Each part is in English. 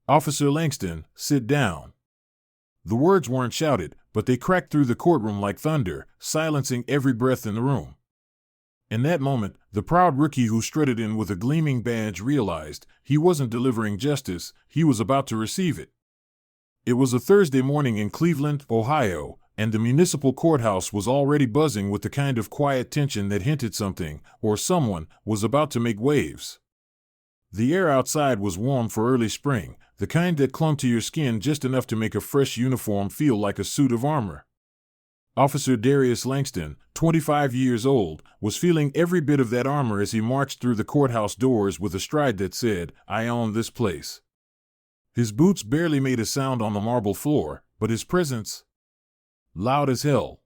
Officer Langston, sit down. The words weren't shouted, but they cracked through the courtroom like thunder, silencing every breath in the room. In that moment, the proud rookie who strutted in with a gleaming badge realized he wasn't delivering justice, he was about to receive it. It was a Thursday morning in Cleveland, Ohio, and the municipal courthouse was already buzzing with the kind of quiet tension that hinted something, or someone, was about to make waves. The air outside was warm for early spring, the kind that clung to your skin just enough to make a fresh uniform feel like a suit of armor. Officer Darius Langston, 25 years old, was feeling every bit of that armor as he marched through the courthouse doors with a stride that said, "I own this place." His boots barely made a sound on the marble floor, but his presence, loud as hell.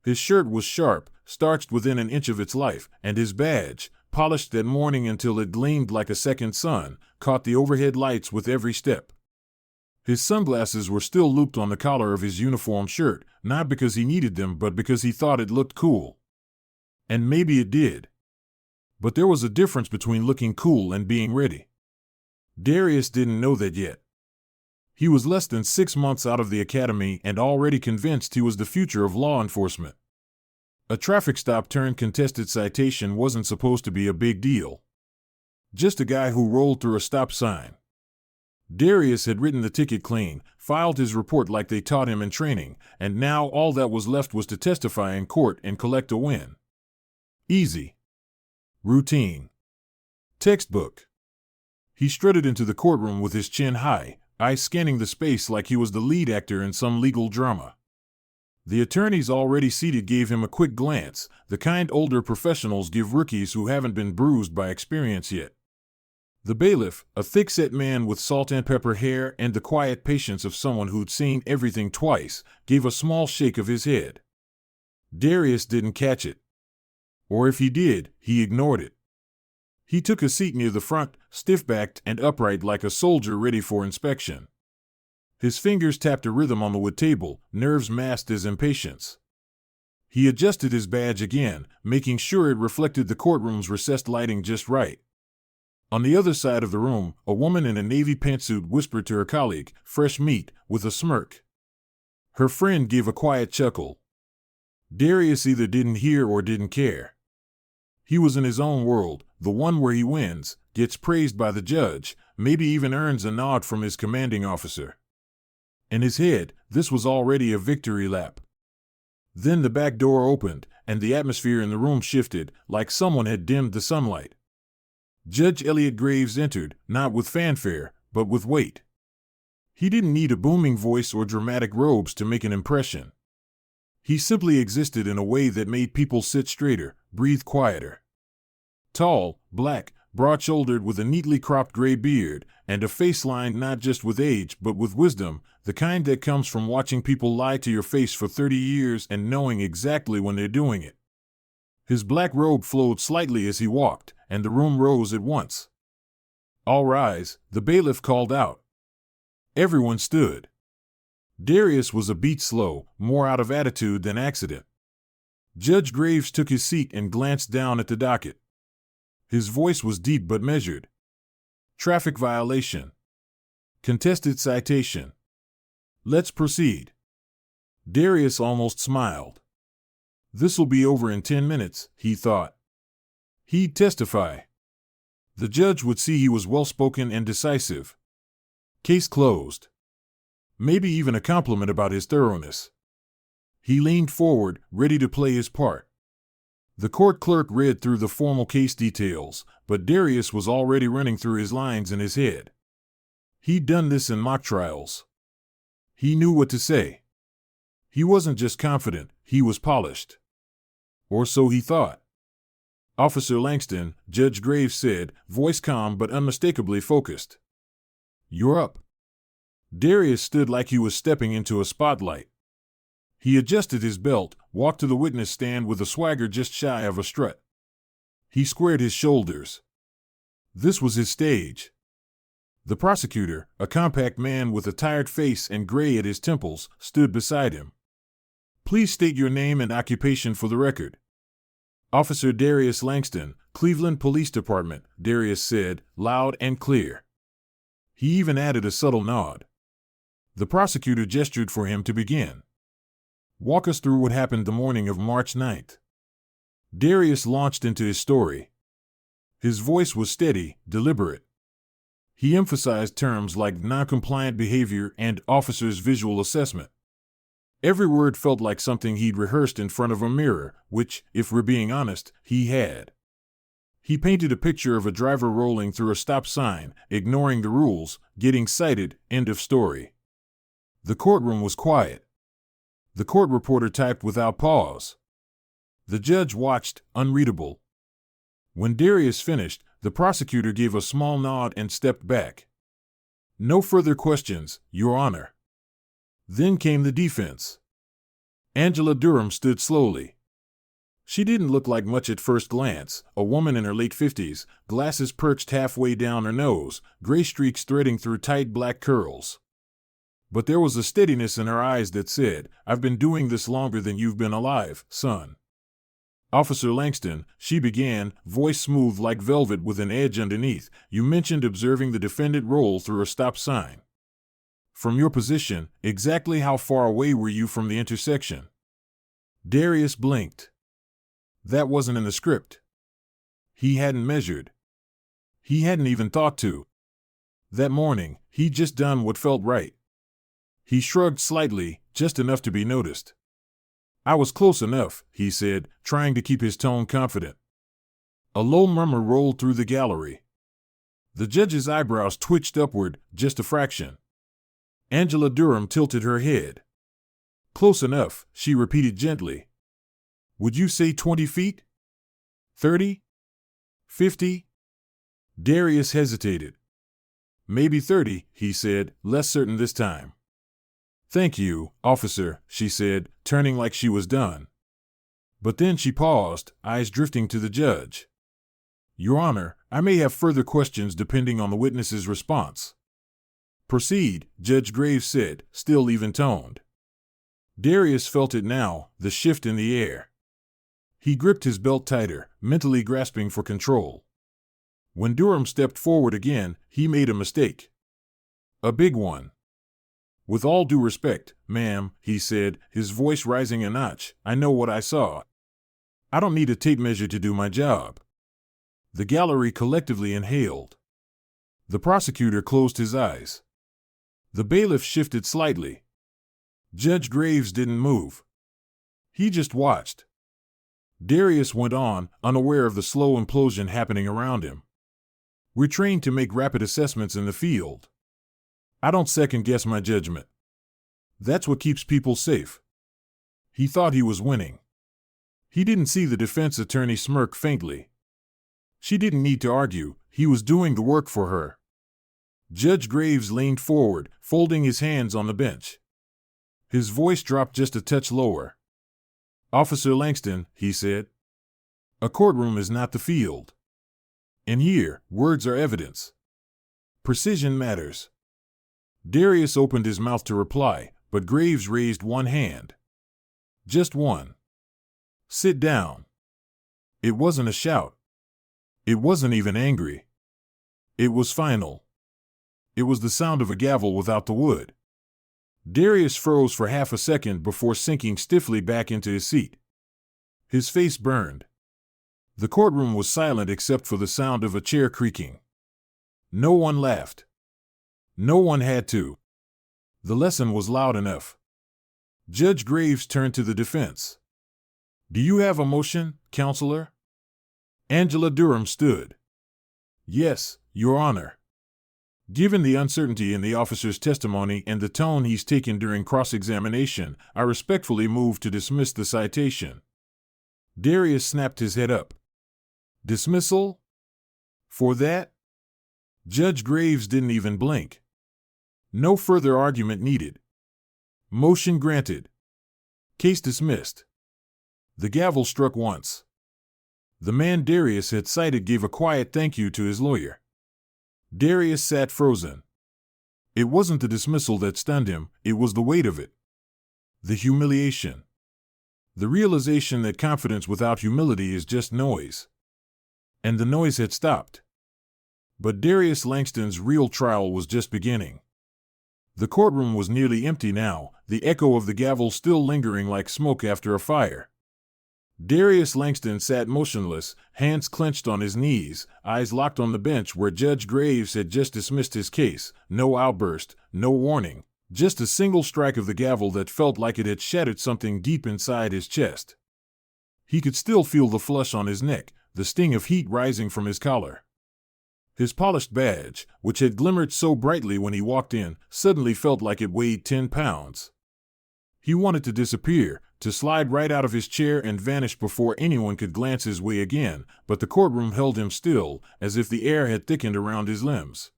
His shirt was sharp, starched within an inch of its life, and his badge, polished that morning until it gleamed like a second sun, caught the overhead lights with every step. His sunglasses were still looped on the collar of his uniform shirt, not because he needed them but because he thought it looked cool. And maybe it did. But there was a difference between looking cool and being ready. Darius didn't know that yet. He was less than 6 months out of the academy and already convinced he was the future of law enforcement. A traffic stop turned contested citation wasn't supposed to be a big deal. Just a guy who rolled through a stop sign. Darius had written the ticket clean, filed his report like they taught him in training, and now all that was left was to testify in court and collect a win. Easy. Routine. Textbook. He strutted into the courtroom with his chin high, eyes scanning the space like he was the lead actor in some legal drama. The attorneys already seated gave him a quick glance, the kind older professionals give rookies who haven't been bruised by experience yet. The bailiff, a thick-set man with salt and pepper hair and the quiet patience of someone who'd seen everything twice, gave a small shake of his head. Darius didn't catch it. Or if he did, he ignored it. He took a seat near the front, stiff-backed and upright like a soldier ready for inspection. His fingers tapped a rhythm on the wood table, nerves masked as impatience. He adjusted his badge again, making sure it reflected the courtroom's recessed lighting just right. On the other side of the room, a woman in a navy pantsuit whispered to her colleague, "Fresh meat," with a smirk. Her friend gave a quiet chuckle. Darius either didn't hear or didn't care. He was in his own world, the one where he wins, gets praised by the judge, maybe even earns a nod from his commanding officer. In his head, this was already a victory lap. Then the back door opened, and the atmosphere in the room shifted, like someone had dimmed the sunlight. Judge Elliot Graves entered, not with fanfare, but with weight. He didn't need a booming voice or dramatic robes to make an impression. He simply existed in a way that made people sit straighter, breathe quieter. Tall, black, broad-shouldered with a neatly cropped gray beard, and a face lined not just with age but with wisdom, the kind that comes from watching people lie to your face for 30 years and knowing exactly when they're doing it. His black robe flowed slightly as he walked, and the room rose at once. "All rise," the bailiff called out. Everyone stood. Darius was a beat slow, more out of attitude than accident. Judge Graves took his seat and glanced down at the docket. His voice was deep but measured. "Traffic violation. Contested citation. Let's proceed." Darius almost smiled. This'll be over in 10 minutes, he thought. He'd testify. The judge would see he was well-spoken and decisive. Case closed. Maybe even a compliment about his thoroughness. He leaned forward, ready to play his part. The court clerk read through the formal case details, but Darius was already running through his lines in his head. He'd done this in mock trials. He knew what to say. He wasn't just confident, he was polished. Or so he thought. "Officer Langston," Judge Graves said, voice calm but unmistakably focused. "You're up." Darius stood like he was stepping into a spotlight. He adjusted his belt, walked to the witness stand with a swagger just shy of a strut. He squared his shoulders. This was his stage. The prosecutor, a compact man with a tired face and gray at his temples, stood beside him. "Please state your name and occupation for the record." "Officer Darius Langston, Cleveland Police Department," Darius said, loud and clear. He even added a subtle nod. The prosecutor gestured for him to begin. Walk us through what happened the morning of March 9th. Darius launched into his story. His voice was steady, deliberate. He emphasized terms like non-compliant behavior and officer's visual assessment. Every word felt like something he'd rehearsed in front of a mirror, which, if we're being honest, he had. He painted a picture of a driver rolling through a stop sign, ignoring the rules, getting cited, end of story. The courtroom was quiet. The court reporter typed without pause. The judge watched, unreadable. When Darius finished, the prosecutor gave a small nod and stepped back. No further questions, Your Honor. Then came the defense. Angela Durham stood slowly. She didn't look like much at first glance, a woman in her late 50s, glasses perched halfway down her nose, gray streaks threading through tight black curls. But there was a steadiness in her eyes that said, I've been doing this longer than you've been alive, son. Officer Langston, she began, voice smooth like velvet with an edge underneath, you mentioned observing the defendant roll through a stop sign. From your position, exactly how far away were you from the intersection? Darius blinked. That wasn't in the script. He hadn't measured. He hadn't even thought to. That morning, he'd just done what felt right. He shrugged slightly, just enough to be noticed. I was close enough, he said, trying to keep his tone confident. A low murmur rolled through the gallery. The judge's eyebrows twitched upward, just a fraction. Angela Durham tilted her head. Close enough, she repeated gently. Would you say 20 feet? 30? 50? Darius hesitated. Maybe 30, he said, less certain this time. Thank you, officer, she said, turning like she was done. But then she paused, eyes drifting to the judge. Your Honor, I may have further questions depending on the witness's response. Proceed, Judge Graves said, still even-toned. Darius felt it now, the shift in the air. He gripped his belt tighter, mentally grasping for control. When Durham stepped forward again, he made a mistake. A big one. With all due respect, ma'am, he said, his voice rising a notch, I know what I saw. I don't need a tape measure to do my job. The gallery collectively inhaled. The prosecutor closed his eyes. The bailiff shifted slightly. Judge Graves didn't move. He just watched. Darius went on, unaware of the slow implosion happening around him. We're trained to make rapid assessments in the field. I don't second-guess my judgment. That's what keeps people safe. He thought he was winning. He didn't see the defense attorney smirk faintly. She didn't need to argue, he was doing the work for her. Judge Graves leaned forward, folding his hands on the bench. His voice dropped just a touch lower. Officer Langston, he said. A courtroom is not the field. And here, words are evidence. Precision matters. Darius opened his mouth to reply, but Graves raised one hand. Just one. Sit down. It wasn't a shout. It wasn't even angry. It was final. It was the sound of a gavel without the wood. Darius froze for half a second before sinking stiffly back into his seat. His face burned. The courtroom was silent except for the sound of a chair creaking. No one laughed. No one had to. The lesson was loud enough. Judge Graves turned to the defense. Do you have a motion, counselor? Angela Durham stood. Yes, Your Honor. Given the uncertainty in the officer's testimony and the tone he's taken during cross-examination, I respectfully move to dismiss the citation. Darius snapped his head up. Dismissal? For that? Judge Graves didn't even blink. No further argument needed. Motion granted. Case dismissed. The gavel struck once. The man Darius had cited gave a quiet thank you to his lawyer. Darius sat frozen. It wasn't the dismissal that stunned him, it was the weight of it. The humiliation. The realization that confidence without humility is just noise. And the noise had stopped. But Darius Langston's real trial was just beginning. The courtroom was nearly empty now, the echo of the gavel still lingering like smoke after a fire. Darius Langston sat motionless, hands clenched on his knees, eyes locked on the bench where Judge Graves had just dismissed his case. No outburst, no warning, just a single strike of the gavel that felt like it had shattered something deep inside his chest. He could still feel the flush on his neck, the sting of heat rising from his collar. His polished badge, which had glimmered so brightly when he walked in, suddenly felt like it weighed 10 pounds. He wanted to disappear, to slide right out of his chair and vanish before anyone could glance his way again, but the courtroom held him still, as if the air had thickened around his limbs.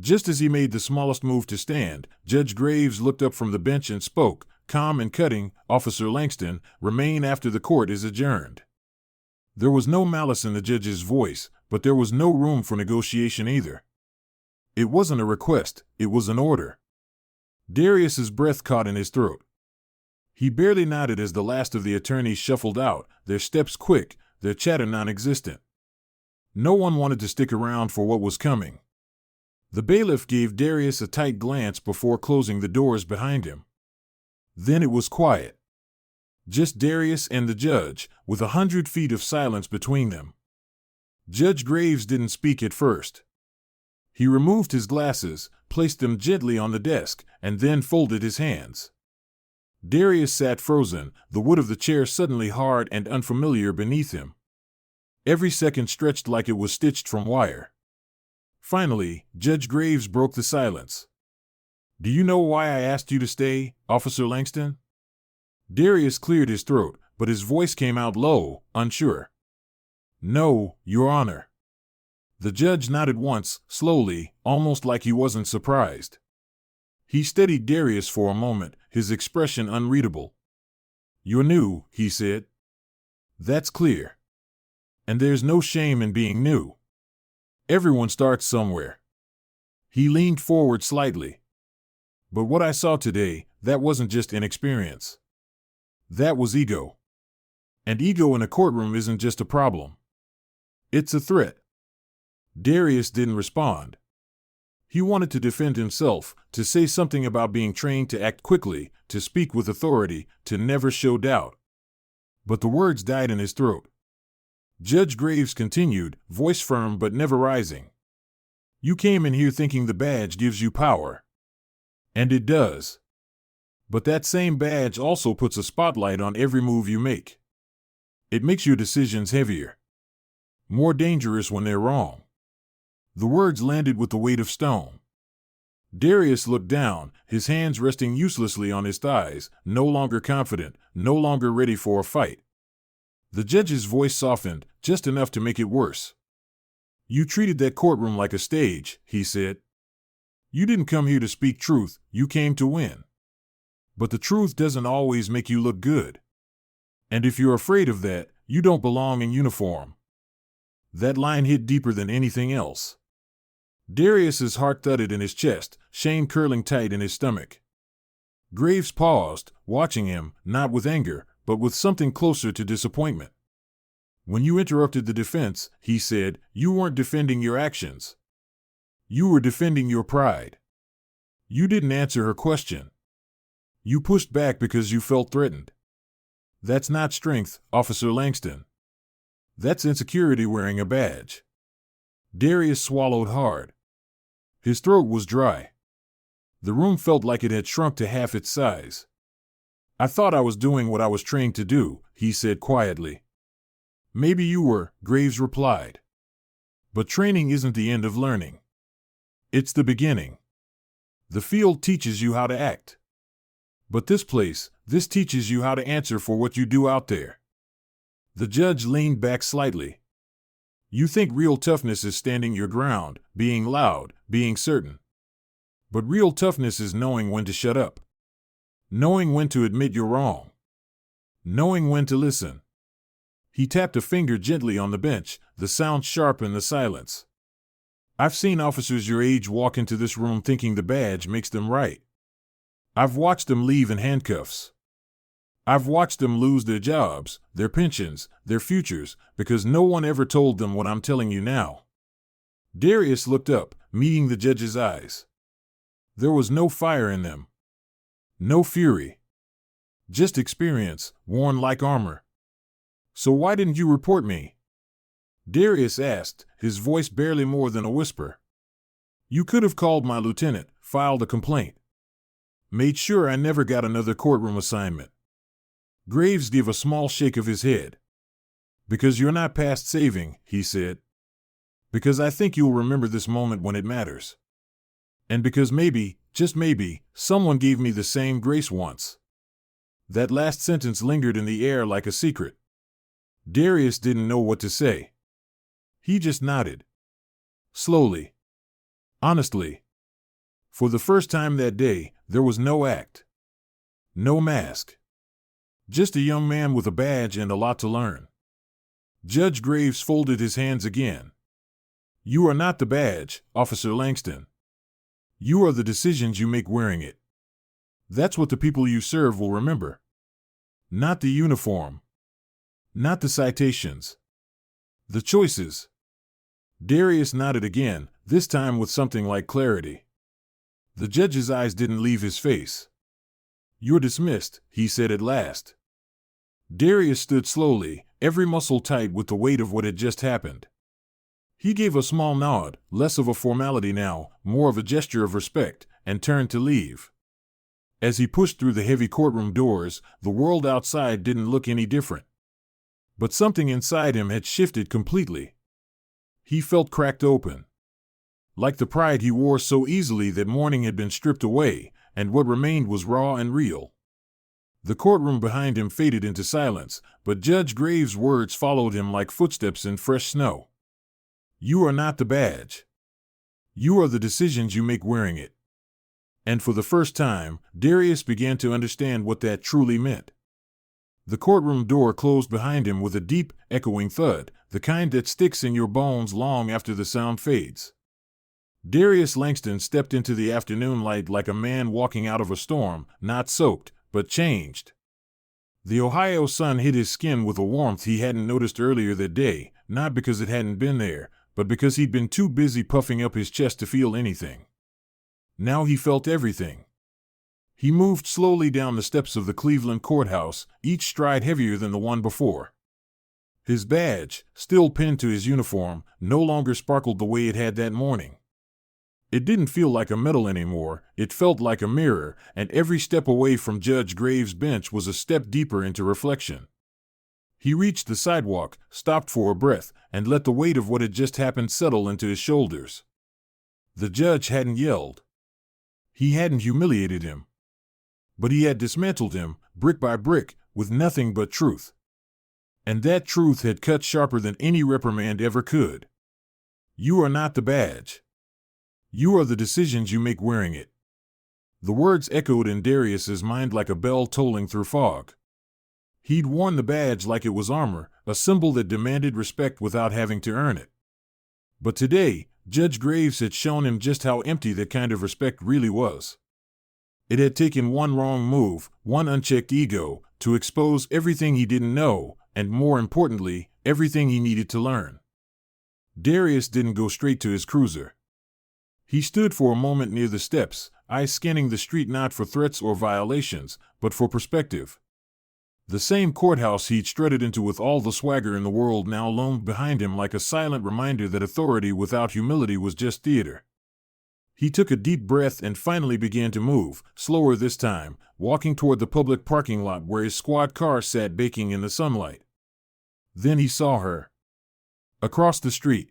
Just as he made the smallest move to stand, Judge Graves looked up from the bench and spoke, calm and cutting, "Officer Langston, remain after the court is adjourned." There was no malice in the judge's voice, but there was no room for negotiation either. It wasn't a request, it was an order. Darius's breath caught in his throat. He barely nodded as the last of the attorneys shuffled out, their steps quick, their chatter non-existent. No one wanted to stick around for what was coming. The bailiff gave Darius a tight glance before closing the doors behind him. Then it was quiet. Just Darius and the judge, with 100 feet of silence between them. Judge Graves didn't speak at first. He removed his glasses, placed them gently on the desk, and then folded his hands. Darius sat frozen, the wood of the chair suddenly hard and unfamiliar beneath him. Every second stretched like it was stitched from wire. Finally, Judge Graves broke the silence. "Do you know why I asked you to stay, Officer Langston?" Darius cleared his throat, but his voice came out low, unsure. "No, Your Honor." The judge nodded once, slowly, almost like he wasn't surprised. He steadied Darius for a moment, his expression unreadable. "You're new," he said. "That's clear. And there's no shame in being new. Everyone starts somewhere." He leaned forward slightly. "But what I saw today, that wasn't just inexperience. That was ego. And ego in a courtroom isn't just a problem. It's a threat." Darius didn't respond. He wanted to defend himself, to say something about being trained to act quickly, to speak with authority, to never show doubt. But the words died in his throat. Judge Graves continued, voice firm but never rising. "You came in here thinking the badge gives you power. And it does. But that same badge also puts a spotlight on every move you make. It makes your decisions heavier. More dangerous when they're wrong." The words landed with the weight of stone. Darius looked down, his hands resting uselessly on his thighs, no longer confident, no longer ready for a fight. The judge's voice softened, just enough to make it worse. "You treated that courtroom like a stage," he said. "You didn't come here to speak truth, you came to win. But the truth doesn't always make you look good. And if you're afraid of that, you don't belong in uniform." That line hit deeper than anything else. Darius's heart thudded in his chest, shame curling tight in his stomach. Graves paused, watching him, not with anger, but with something closer to disappointment. "When you interrupted the defense," he said, "you weren't defending your actions. You were defending your pride. You didn't answer her question. You pushed back because you felt threatened. That's not strength, Officer Langston. That's insecurity wearing a badge." Darius swallowed hard. His throat was dry. The room felt like it had shrunk to half its size. "I thought I was doing what I was trained to do," he said quietly. "Maybe you were," Graves replied. "But training isn't the end of learning. It's the beginning. The field teaches you how to act. But this teaches you how to answer for what you do out there." The judge leaned back slightly. "You think real toughness is standing your ground, being loud, being certain. But real toughness is knowing when to shut up. Knowing when to admit you're wrong. Knowing when to listen." He tapped a finger gently on the bench, the sound sharp in the silence. "I've seen officers your age walk into this room thinking the badge makes them right. I've watched them leave in handcuffs. I've watched them lose their jobs, their pensions, their futures, because no one ever told them what I'm telling you now." Darius looked up, meeting the judge's eyes. There was no fire in them. No fury. Just experience, worn like armor. "So why didn't you report me?" Darius asked, his voice barely more than a whisper. "You could have called my lieutenant, filed a complaint. Made sure I never got another courtroom assignment." Graves gave a small shake of his head. "Because you're not past saving," he said. "Because I think you'll remember this moment when it matters. And because maybe, just maybe, someone gave me the same grace once." That last sentence lingered in the air like a secret. Darius didn't know what to say. He just nodded. Slowly. Honestly. For the first time that day, there was no act. No mask. Just a young man with a badge and a lot to learn. Judge Graves folded his hands again. "You are not the badge, Officer Langston. You are the decisions you make wearing it. That's what the people you serve will remember. Not the uniform. Not the citations. The choices." Darius nodded again, this time with something like clarity. The judge's eyes didn't leave his face. "You're dismissed," he said at last. Darius stood slowly, every muscle tight with the weight of what had just happened. He gave a small nod, less of a formality now, more of a gesture of respect, and turned to leave. As he pushed through the heavy courtroom doors, the world outside didn't look any different. But something inside him had shifted completely. He felt cracked open. Like the pride he wore so easily that mourning had been stripped away, and what remained was raw and real. The courtroom behind him faded into silence, but Judge Graves' words followed him like footsteps in fresh snow. "You are not the badge. You are the decisions you make wearing it." And for the first time, Darius began to understand what that truly meant. The courtroom door closed behind him with a deep, echoing thud, the kind that sticks in your bones long after the sound fades. Darius Langston stepped into the afternoon light like a man walking out of a storm, not soaked, but changed. The Ohio sun hit his skin with a warmth he hadn't noticed earlier that day, not because it hadn't been there, but because he'd been too busy puffing up his chest to feel anything. Now he felt everything. He moved slowly down the steps of the Cleveland courthouse, each stride heavier than the one before. His badge, still pinned to his uniform, no longer sparkled the way it had that morning. It didn't feel like a medal anymore, it felt like a mirror, and every step away from Judge Graves' bench was a step deeper into reflection. He reached the sidewalk, stopped for a breath, and let the weight of what had just happened settle into his shoulders. The judge hadn't yelled. He hadn't humiliated him. But he had dismantled him, brick by brick, with nothing but truth. And that truth had cut sharper than any reprimand ever could. You are not the badge. You are the decisions you make wearing it. The words echoed in Darius's mind like a bell tolling through fog. He'd worn the badge like it was armor, a symbol that demanded respect without having to earn it. But today, Judge Graves had shown him just how empty that kind of respect really was. It had taken one wrong move, one unchecked ego, to expose everything he didn't know, and more importantly, everything he needed to learn. Darius didn't go straight to his cruiser. He stood for a moment near the steps, eyes scanning the street not for threats or violations, but for perspective. The same courthouse he'd strutted into with all the swagger in the world now loomed behind him like a silent reminder that authority without humility was just theater. He took a deep breath and finally began to move, slower this time, walking toward the public parking lot where his squad car sat baking in the sunlight. Then he saw her. Across the street.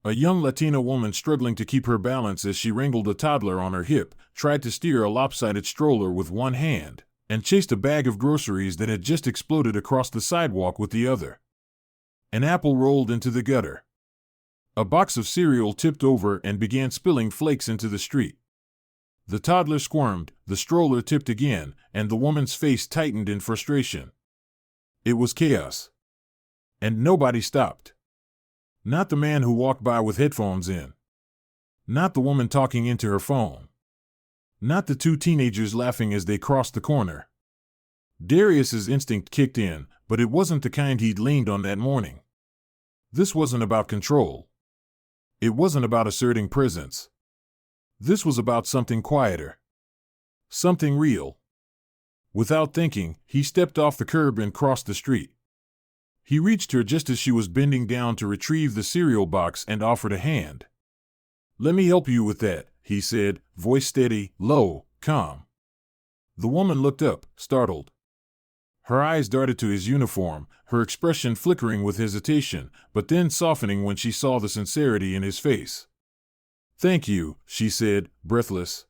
A young Latina woman struggling to keep her balance as she wrangled a toddler on her hip, tried to steer a lopsided stroller with one hand, and chased a bag of groceries that had just exploded across the sidewalk with the other. An apple rolled into the gutter. A box of cereal tipped over and began spilling flakes into the street. The toddler squirmed, the stroller tipped again, and the woman's face tightened in frustration. It was chaos. And nobody stopped. Not the man who walked by with headphones in. Not the woman talking into her phone. Not the two teenagers laughing as they crossed the corner. Darius's instinct kicked in, but it wasn't the kind he'd leaned on that morning. This wasn't about control. It wasn't about asserting presence. This was about something quieter. Something real. Without thinking, he stepped off the curb and crossed the street. He reached her just as she was bending down to retrieve the cereal box and offered a hand. "Let me help you with that," he said, voice steady, low, calm. The woman looked up, startled. Her eyes darted to his uniform, her expression flickering with hesitation, but then softening when she saw the sincerity in his face. "Thank you," she said, breathless.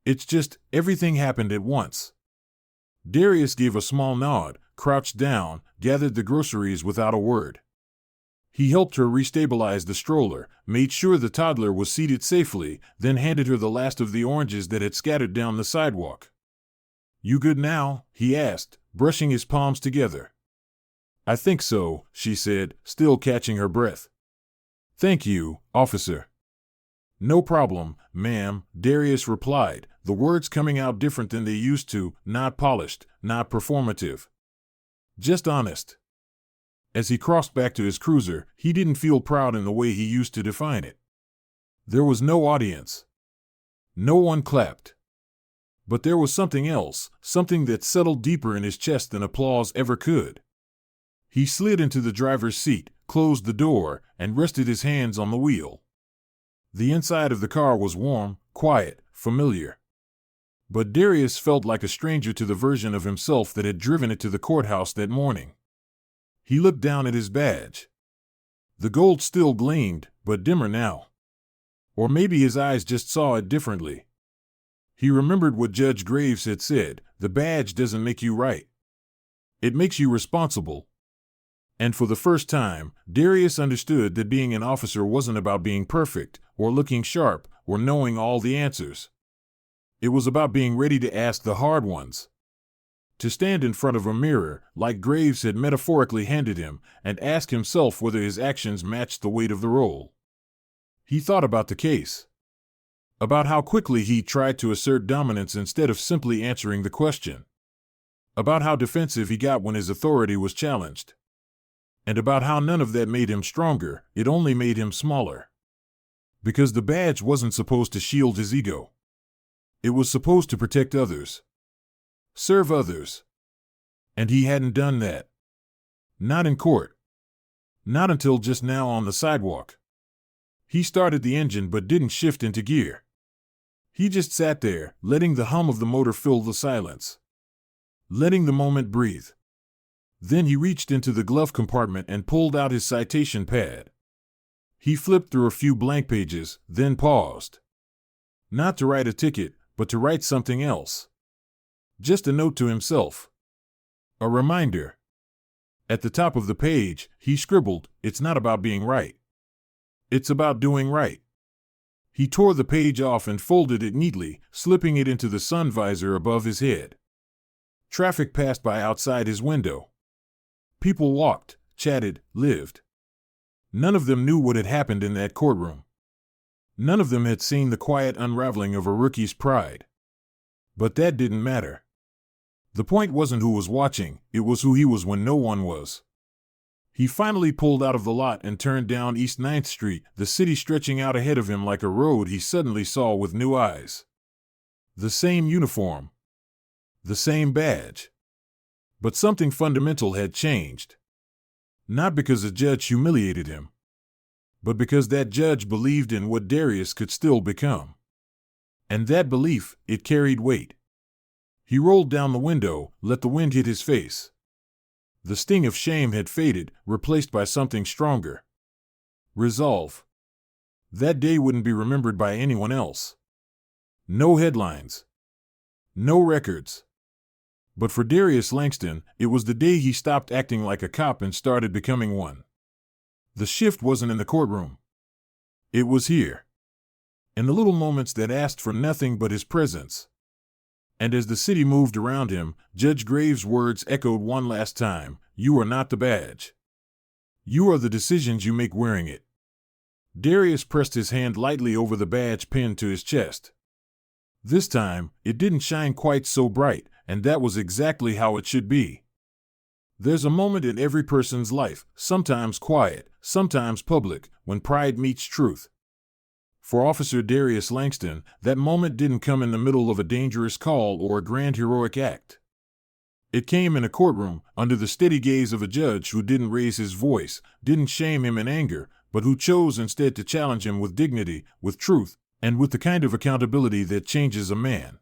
"It's just, everything happened at once." Darius gave a small nod, crouched down, gathered the groceries without a word. He helped her restabilize the stroller, made sure the toddler was seated safely, then handed her the last of the oranges that had scattered down the sidewalk. "You good now?" he asked, brushing his palms together. "I think so," she said, still catching her breath. "Thank you, officer." "No problem, ma'am," Darius replied, the words coming out different than they used to, not polished, not performative. Just honest. As he crossed back to his cruiser, he didn't feel proud in the way he used to define it. There was no audience. No one clapped. But there was something else, something that settled deeper in his chest than applause ever could. He slid into the driver's seat, closed the door, and rested his hands on the wheel. The inside of the car was warm, quiet, familiar. But Darius felt like a stranger to the version of himself that had driven it to the courthouse that morning. He looked down at his badge. The gold still gleamed, but dimmer now. Or maybe his eyes just saw it differently. He remembered what Judge Graves had said, "The badge doesn't make you right. It makes you responsible." And for the first time, Darius understood that being an officer wasn't about being perfect, or looking sharp, or knowing all the answers. It was about being ready to ask the hard ones. To stand in front of a mirror, like Graves had metaphorically handed him, and ask himself whether his actions matched the weight of the role. He thought about the case. About how quickly he tried to assert dominance instead of simply answering the question. About how defensive he got when his authority was challenged. And about how none of that made him stronger, it only made him smaller. Because the badge wasn't supposed to shield his ego. It was supposed to protect others. Serve others. And he hadn't done that. Not in court. Not until just now on the sidewalk. He started the engine but didn't shift into gear. He just sat there, letting the hum of the motor fill the silence. Letting the moment breathe. Then he reached into the glove compartment and pulled out his citation pad. He flipped through a few blank pages, then paused. Not to write a ticket, but to write something else. Just a note to himself. A reminder. At the top of the page, he scribbled, "It's not about being right. It's about doing right." He tore the page off and folded it neatly, slipping it into the sun visor above his head. Traffic passed by outside his window. People walked, chatted, lived. None of them knew what had happened in that courtroom. None of them had seen the quiet unraveling of a rookie's pride. But that didn't matter. The point wasn't who was watching, it was who he was when no one was. He finally pulled out of the lot and turned down East 9th Street, the city stretching out ahead of him like a road he suddenly saw with new eyes. The same uniform. The same badge. But something fundamental had changed. Not because a judge humiliated him, but because that judge believed in what Darius could still become. And that belief, it carried weight. He rolled down the window, let the wind hit his face. The sting of shame had faded, replaced by something stronger. Resolve. That day wouldn't be remembered by anyone else. No headlines. No records. But for Darius Langston, it was the day he stopped acting like a cop and started becoming one. The shift wasn't in the courtroom. It was here. In the little moments that asked for nothing but his presence. And as the city moved around him, Judge Graves' words echoed one last time, "You are not the badge. You are the decisions you make wearing it." Darius pressed his hand lightly over the badge pinned to his chest. This time, it didn't shine quite so bright, and that was exactly how it should be. There's a moment in every person's life, sometimes quiet, sometimes public, when pride meets truth. For Officer Darius Langston, that moment didn't come in the middle of a dangerous call or a grand heroic act. It came in a courtroom, under the steady gaze of a judge who didn't raise his voice, didn't shame him in anger, but who chose instead to challenge him with dignity, with truth, and with the kind of accountability that changes a man.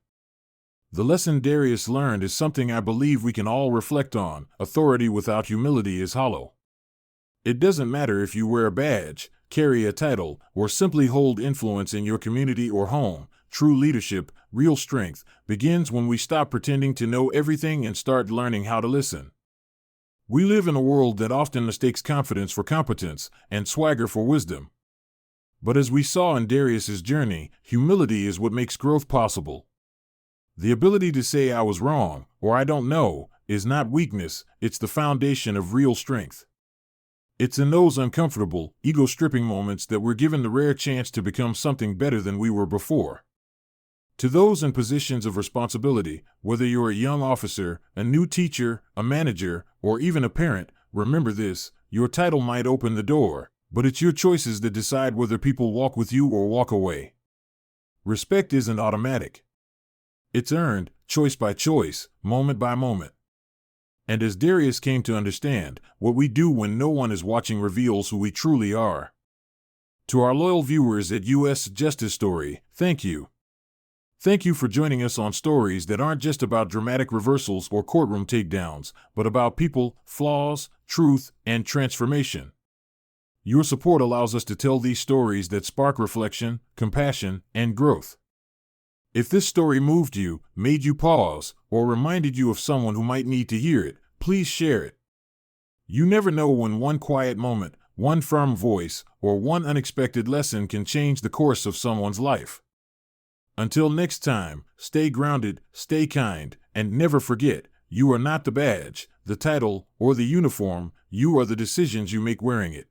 The lesson Darius learned is something I believe we can all reflect on: authority without humility is hollow. It doesn't matter if you wear a badge, carry a title, or simply hold influence in your community or home. True leadership, real strength, begins when we stop pretending to know everything and start learning how to listen. We live in a world that often mistakes confidence for competence and swagger for wisdom. But as we saw in Darius's journey, humility is what makes growth possible. The ability to say "I was wrong" or "I don't know" is not weakness, it's the foundation of real strength. It's in those uncomfortable, ego-stripping moments that we're given the rare chance to become something better than we were before. To those in positions of responsibility, whether you're a young officer, a new teacher, a manager, or even a parent, remember this: your title might open the door, but it's your choices that decide whether people walk with you or walk away. Respect isn't automatic. It's earned, choice by choice, moment by moment. And as Darius came to understand, what we do when no one is watching reveals who we truly are. To our loyal viewers at U.S. Justice Story, thank you. Thank you for joining us on stories that aren't just about dramatic reversals or courtroom takedowns, but about people, flaws, truth, and transformation. Your support allows us to tell these stories that spark reflection, compassion, and growth. If this story moved you, made you pause, or reminded you of someone who might need to hear it, please share it. You never know when one quiet moment, one firm voice, or one unexpected lesson can change the course of someone's life. Until next time, stay grounded, stay kind, and never forget, you are not the badge, the title, or the uniform. You are the decisions you make wearing it.